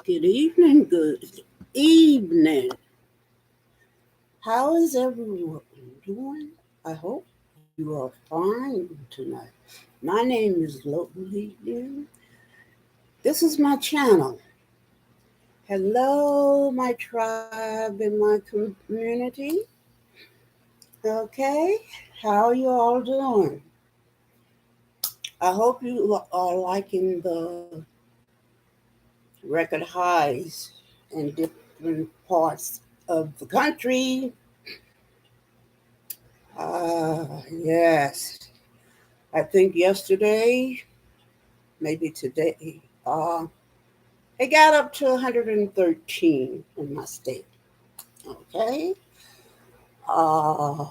Good evening, good evening. How is everyone doing? I hope you are fine tonight. My name is Lily. This is my channel. Hello, my tribe and my community. Okay, how are you all doing? I hope you are liking the record highs in different parts of the country. Yes. I think yesterday, maybe today, uh, it got up to 113 in my state. Okay. Uh,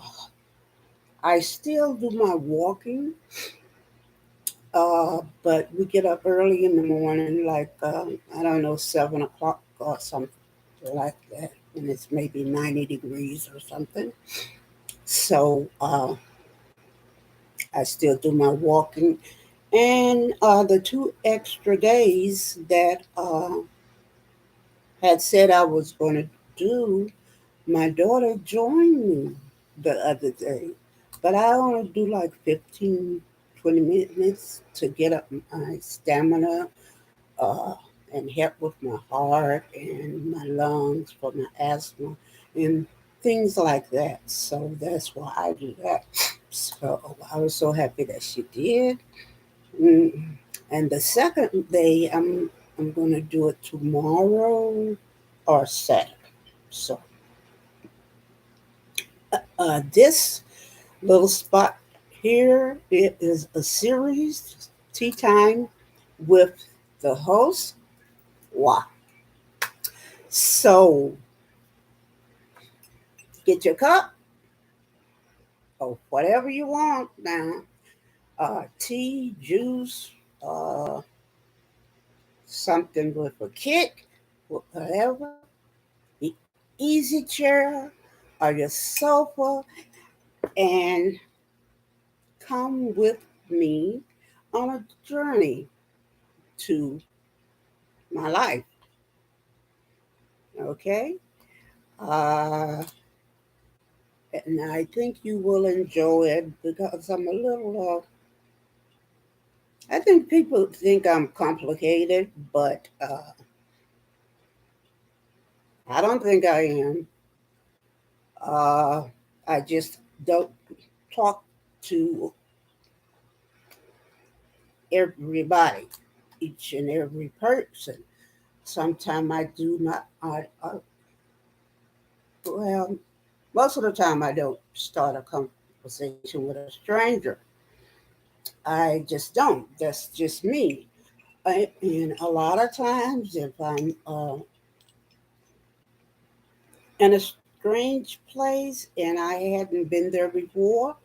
I still do my walking, but we get up early in the morning, like, I don't know, 7 o'clock or something like that. And it's maybe 90 degrees or something. So I still do my walking. And the 2 extra days that had said I was going to do, my daughter joined me the other day. But I only do like 15, 20 minutes to get up my stamina uh, and help with my heart and my lungs for my asthma and things like that. So that's why I do that. So I was so happy that she did. Mm. And the second day, I'm going to do it tomorrow or Saturday. So this little spot here, it is a series, Tea Time with the host. Wow. So get your cup or whatever you want now. Tea, juice, uh, something with a kick, whatever. The easy chair or your sofa, and come with me on a journey to my life. Okay? Uh, and I think you will enjoy it because I'm a little, I think people think I'm complicated, but I don't think I am. Uh, I just don't talk to everybody, each and every person. Sometimes I do not, well, most of the time I don't start a conversation with a stranger. I just don't. That's just me. And a lot of times, if I'm in a strange place and I hadn't been there before,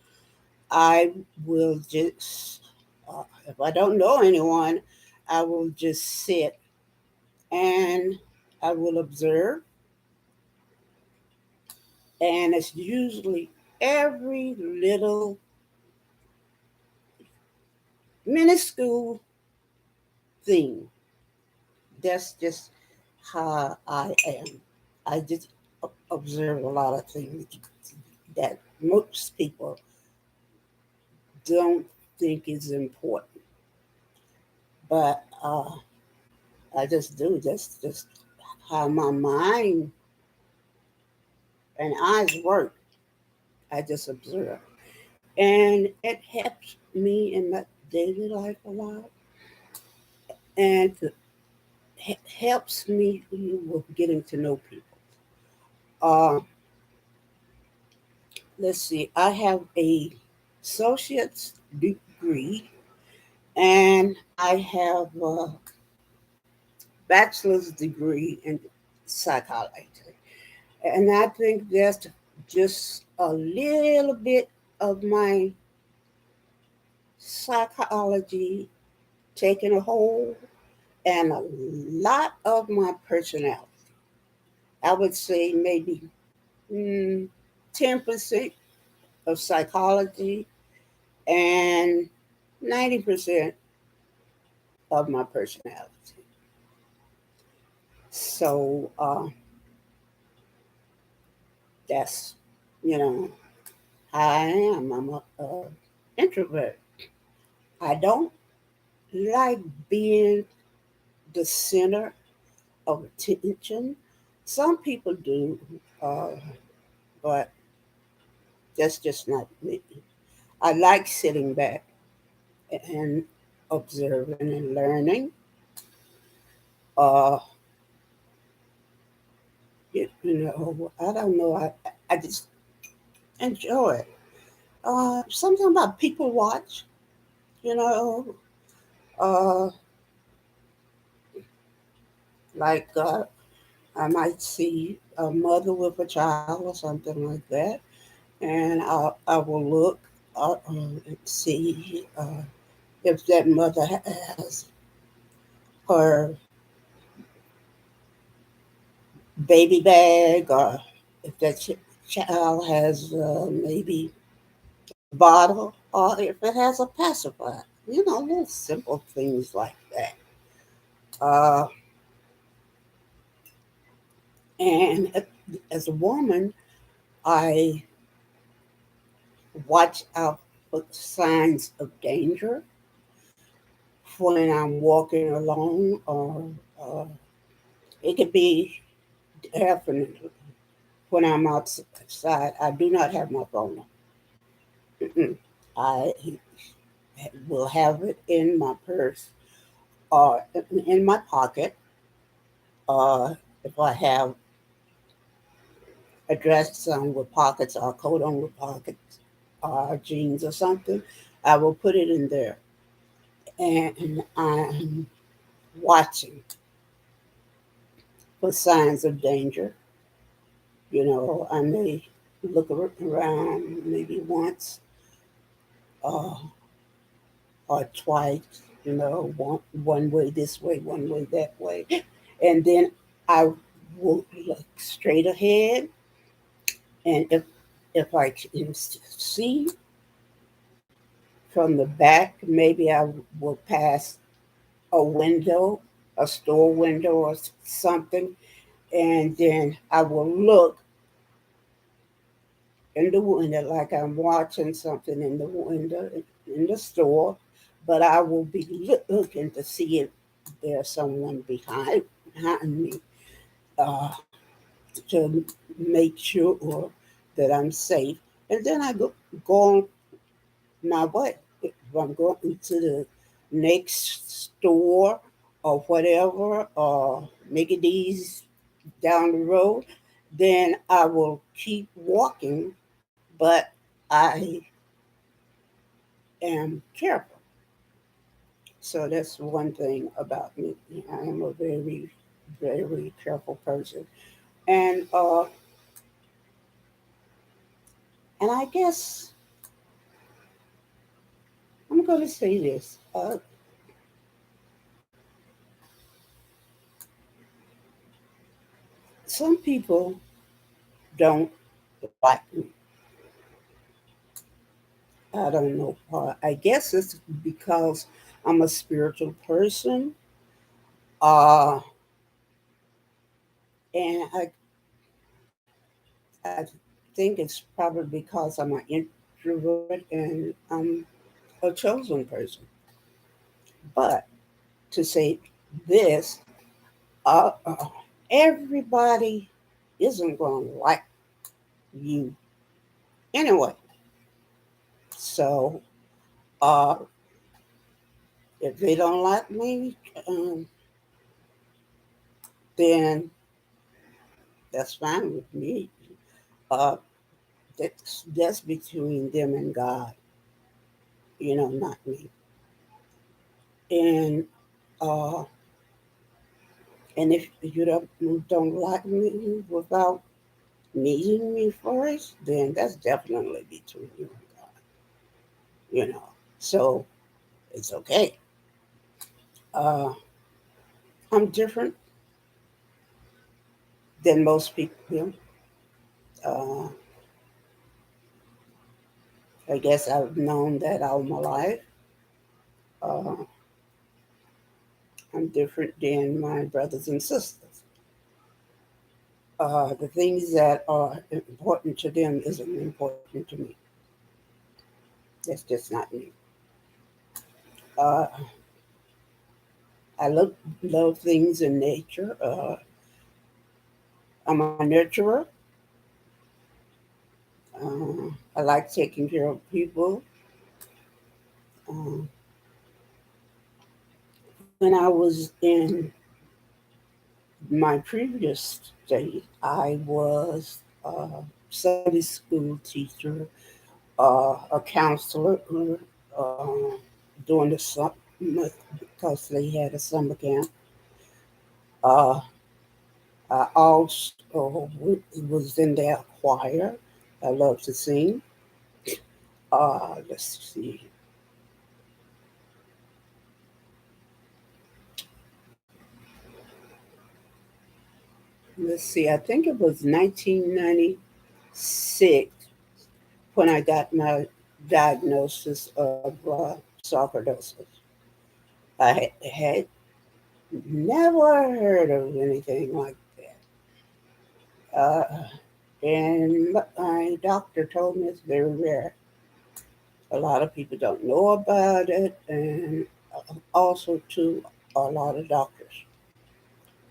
I will just, if I don't know anyone, I will just sit and I will observe. And it's usually every little minuscule thing. That's just how I am. I just observe a lot of things that most people don't think is important, but I just do. That's just how my mind and eyes work. I just observe, and it helps me in my daily life a lot, and it helps me with getting to know people. Uh, let's see. I have a associate's degree, and I have a bachelor's degree in psychology. And I think that's just a little bit of my psychology taking a hold and a lot of my personality. I would say maybe 10% of psychology and 90% of my personality. So that's, you know, how I am. I'm a introvert. I don't like being the center of attention. Some people do, uh, but that's just not me. I like sitting back and observing and learning. Uh, I don't know. I just enjoy it. Something about people watch, you know, uh, like I might see a mother with a child or something like that, and I will look and see if that mother has her baby bag, or if that child has maybe a bottle, or if it has a pacifier. Little simple things like that. And as a woman, I watch out for signs of danger when I'm walking alone, or uh, it could be definitely when I'm outside. I do not have my phone on. Mm-mm. I will have it in my purse or in my pocket. If I have a dress on with pockets or a coat on with pockets or jeans or something, I will put it in there. And I'm watching for signs of danger. I may look around maybe once uh, or twice, one way this way, one way that way. And then I will look straight ahead. And if I can see from the back, maybe I will pass a window, a store window or something, and then I will look in the window like I'm watching something in the window in the store, but I will be looking to see if there's someone behind me, uh, to make sure that I'm safe, and then I go on my way. If I'm going to the next store or whatever, or make it easy down the road, then I will keep walking, but I am careful. So that's one thing about me. I am a very, very careful person, and I guess I'm going to say this. Some people don't like me. I don't know why. I guess it's because I'm a spiritual person, uh, and I think it's probably because I'm an introvert and I'm a chosen person. But to say this, uh, uh, everybody isn't going to like you anyway. So uh, if they don't like me, um, then that's fine with me. Uh, that's between them and God, not me. And uh, if you don't like me without meeting me first, then that's definitely between you and God. So it's okay. Uh, I'm different than most people. Uh, I guess I've known that all my life. Uh, I'm different than my brothers and sisters. The things that are important to them isn't important to me. That's just not me. Uh, I love things in nature. I'm a nurturer. I like taking care of people. Uh, when I was in my previous state, I was a Sunday school teacher, a counselor during the summer because they had a summer camp. Uh, I also was in their choir. I love to sing. Let's see. Let's see. I think it was 1996 when I got my diagnosis of sarcoidosis. I had never heard of anything like that. And my doctor told me it's very rare. A lot of people don't know about it, and also, too, a lot of doctors.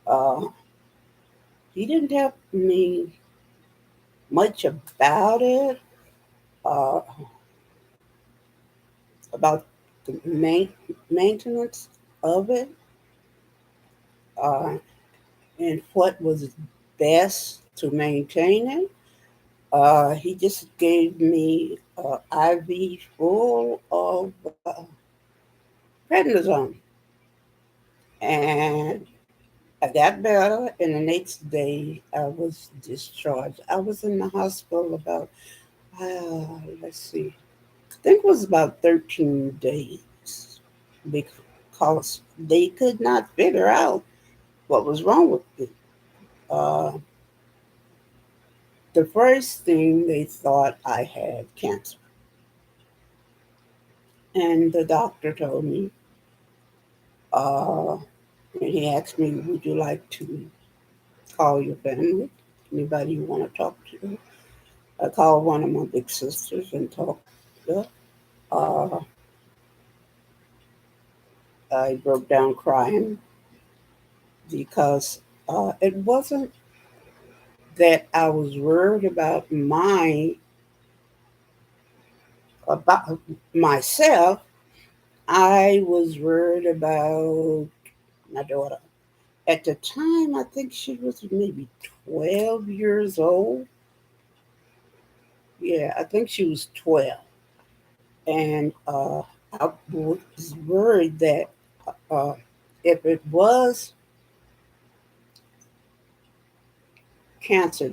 Uh, he didn't tell me much about it, uh, about the maintenance of it, uh, and what was best to maintain it. He just gave me IV full of prednisone, and I got better. And the next day, I was discharged. I was in the hospital about, let's see, I think it was about 13 days because they could not figure out what was wrong with me. Uh, the first thing they thought I had cancer. And the doctor told me, uh, and he asked me, would you like to call your family? Anybody you want to talk to? I called one of my big sisters and talked to her. Uh, I broke down crying because it wasn't that I was worried about myself. I was worried about my daughter. At the time, I think she was maybe 12 years old. Yeah, I think she was 12. And I was worried that uh, if it was cancer,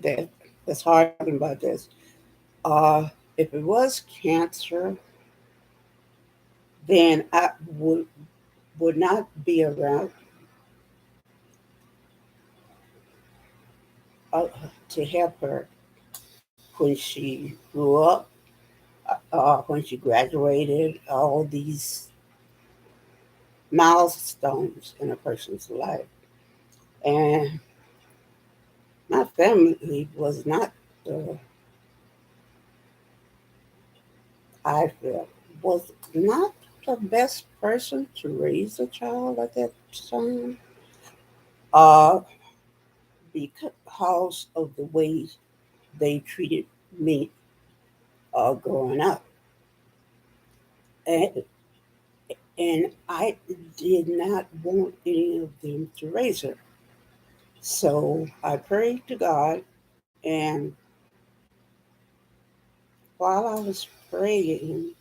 that's hard talking about this. Uh, if it was cancer, then I would not be around uh, to help her when she grew up, when she graduated, all these milestones in a person's life. And my family was not, I feel, was not the best person to raise a child at that time, uh, because of the ways they treated me growing up. And, and I did not want any of them to raise her. So I prayed to God, and while I was praying,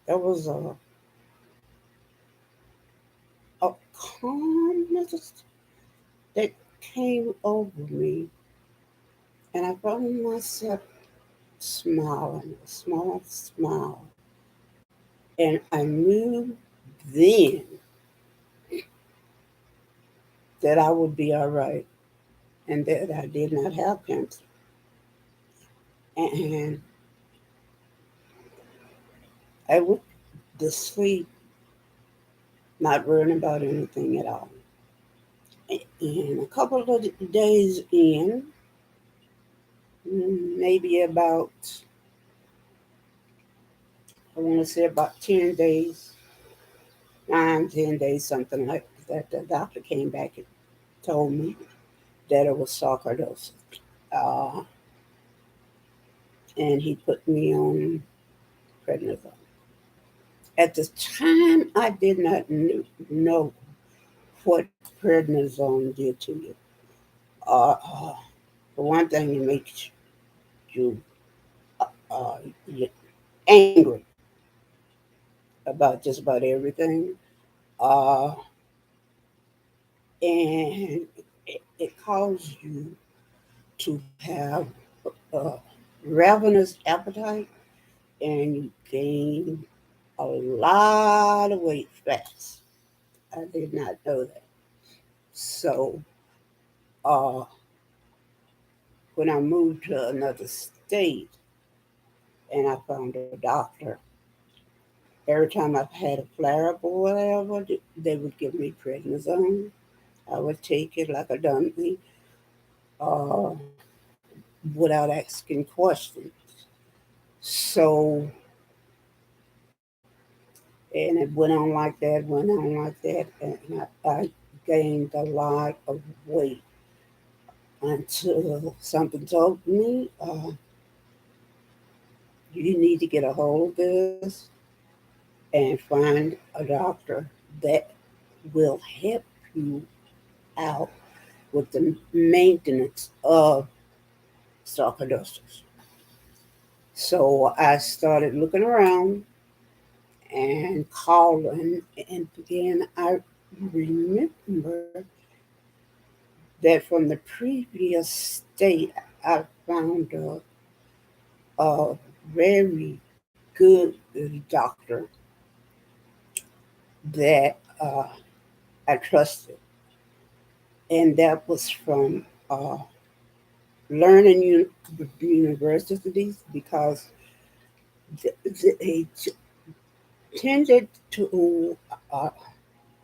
there was a calmness that came over me, and I found myself smiling, a small smile. And I knew then that I would be all right and that I did not have cancer. And I went to sleep not worrying about anything at all. And a couple of days in, maybe about, I want to say about 10 days, 9, 10 days, something like that, the doctor came back and told me that it was sarcoidosis. Uh, and he put me on prednisone. At the time, I did not know what prednisone did to you. For one thing, it makes you uh, angry about just about everything. Uh, and it causes you to have a ravenous appetite and you gain a lot of weight fast. I did not know that. So uh, when I moved to another state and I found a doctor, every time I've had a flare up or whatever, they would give me prednisone. I would take it like a dummy uh, without asking questions. So, and it went on like that, went on like that, and I gained a lot of weight until something told me, you need to get a hold of this and find a doctor that will help you out with the maintenance of sarcoidosis. So I started looking around and calling, and then I remember that from the previous state, I found a very good doctor that I trusted, and that was from uh, learning universities because they tended to uh,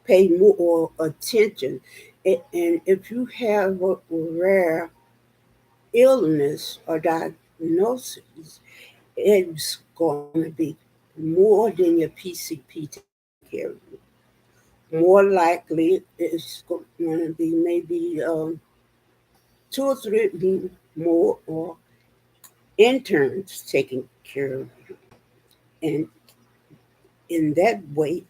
pay more attention. And if you have a rare illness or diagnosis, it's going to be more than your PCP taking care of you. More likely, it's going to be maybe 2 or 3 more or interns taking care of you. And in that way,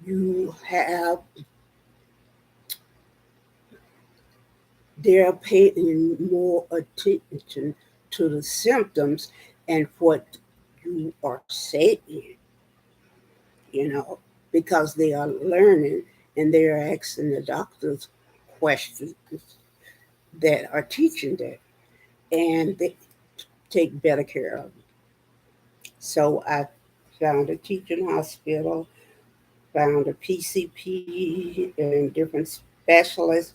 you have they're paying more attention to the symptoms and what you are saying, you know, because they are learning and they are asking the doctors questions that are teaching them and they take better care of them. So I found a teaching hospital, found a PCP and different specialists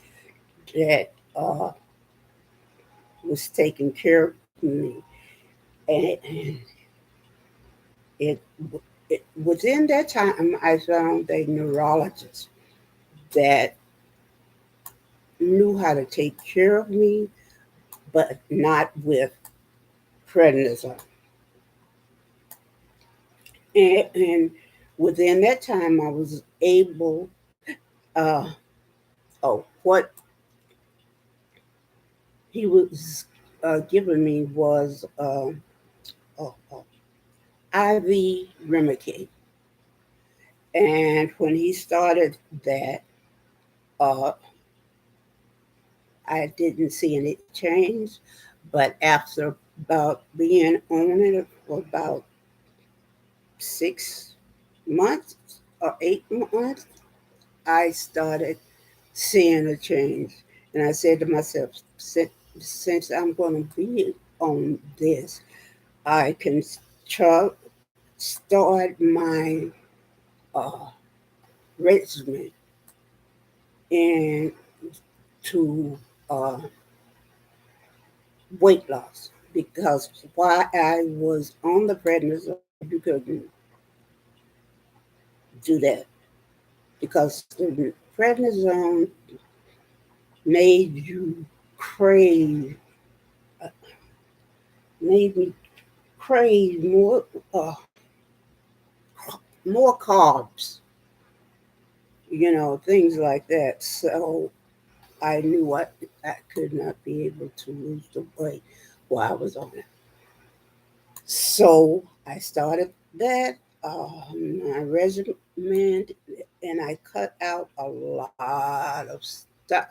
that was taking care of me. And it, within that time, I found a neurologist that knew how to take care of me, but not with prednisone. And within that time, I was able, uh, what he was giving me was IV Remicade. And when he started that, uh, I didn't see any change. But after about being on it for about 6 months or 8 months, I started seeing a change. And I said to myself, since I'm going to be on this, I can start my uh, regimen into uh, weight loss because while I was on the prednisone, you couldn't do that because the prednisone made you crave, uh, made me crave uh, more carbs, things like that. So I knew I could not be able to lose the weight while I was on it. So I started that, my regimen, and I cut out a lot of stuff.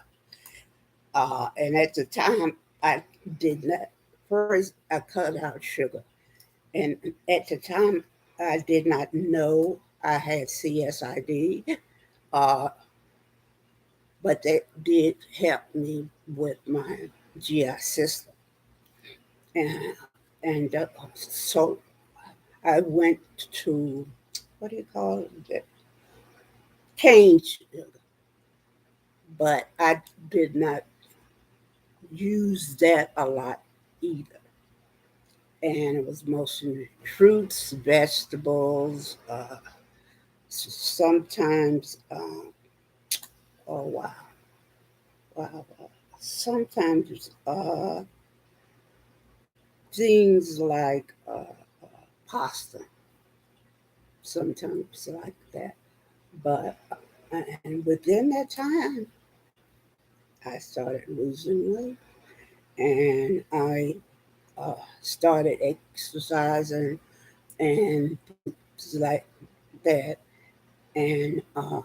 And at the time, I did not. First, I cut out sugar. And at the time, I did not know I had CSID, uh, but that did help me with my GI system. And, and so I went to, what do you call it? Cane sugar. But I did not use that a lot either. And it was mostly fruits, vegetables, sometimes, oh wow, wow. Sometimes things like pasta, sometimes like that. But, and within that time, I started losing weight, and I started exercising and things like that. And uh,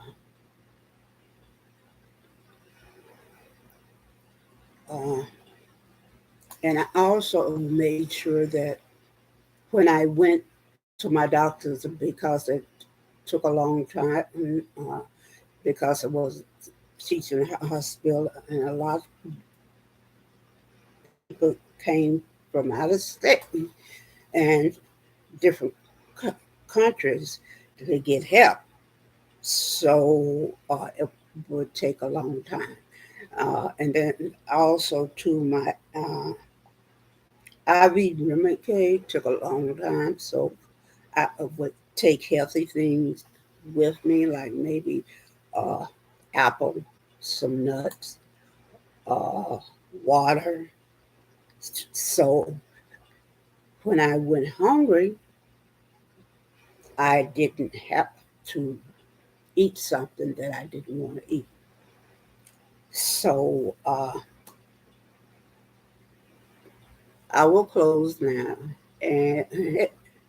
and I also made sure that when I went to my doctors, because it took a long time, because I was teaching at a hospital, and a lot of people came from out of state and different co- countries to get help. So it would take a long time. And then also to my IV Remicade took a long time, so I would take healthy things with me, like maybe uh, apple, some nuts, uh, water. So when I went hungry, I didn't have to eat something that I didn't want to eat. So I will close now, and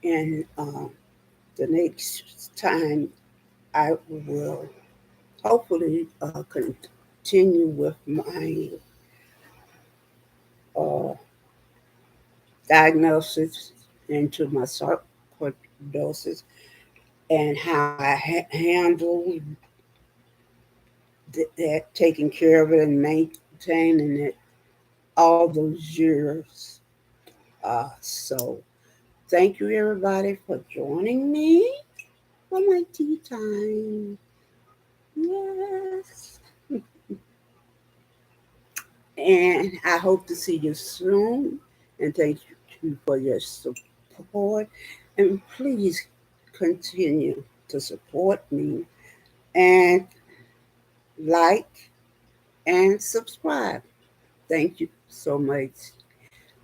and the next time I will hopefully continue with my uh, diagnosis into my sarcoidosis, and how I handle that, taking care of it and maintaining it all those years. So thank you everybody for joining me for my tea time. Yes. And I hope to see you soon. And thank you for your support. And please continue to support me and like and subscribe. Thank you so much.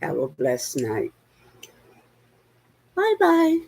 Have a blessed night. Bye bye.